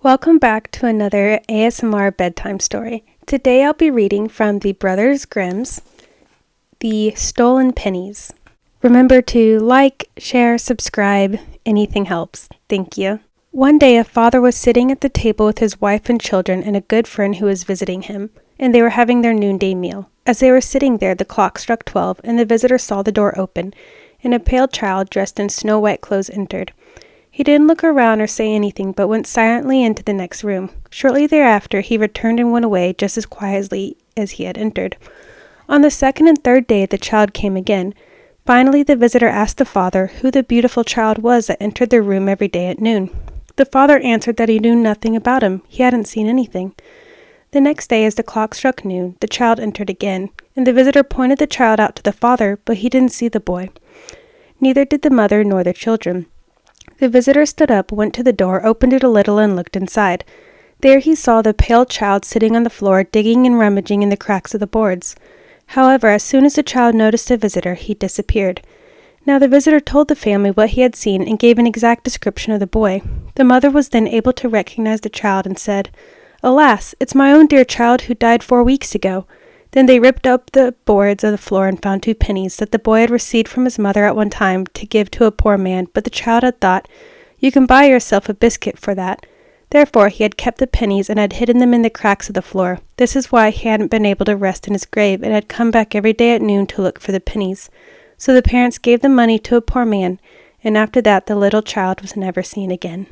Welcome back to another ASMR bedtime story. Today I'll be reading from the Brothers Grimm's The Stolen Pennies. Remember to like, share, subscribe, anything helps. Thank you. One day a father was sitting at the table with his wife and children and a good friend who was visiting him, and they were having their noonday meal. As they were sitting there, the clock struck 12, and the visitor saw the door open, and a pale child dressed in snow-white clothes entered. He didn't look around or say anything, but went silently into the next room. Shortly thereafter, he returned and went away just as quietly as he had entered. On the second and third day, the child came again. Finally, the visitor asked the father who the beautiful child was that entered their room every day at noon. The father answered that he knew nothing about him. He hadn't seen anything. The next day, as the clock struck noon, the child entered again, and the visitor pointed the child out to the father, but he didn't see the boy. Neither did the mother nor the children. The visitor stood up, went to the door, opened it a little, and looked inside. There he saw the pale child sitting on the floor, digging and rummaging in the cracks of the boards. However, as soon as the child noticed the visitor, he disappeared. Now the visitor told the family what he had seen and gave an exact description of the boy. The mother was then able to recognize the child and said, "Alas, it's my own dear child who died 4 weeks ago." Then they ripped up the boards of the floor and found 2 pennies that the boy had received from his mother at one time to give to a poor man, but the child had thought, "You can buy yourself a biscuit for that." Therefore he had kept the pennies and had hidden them in the cracks of the floor. This is why he hadn't been able to rest in his grave and had come back every day at noon to look for the pennies. So the parents gave the money to a poor man, and after that the little child was never seen again.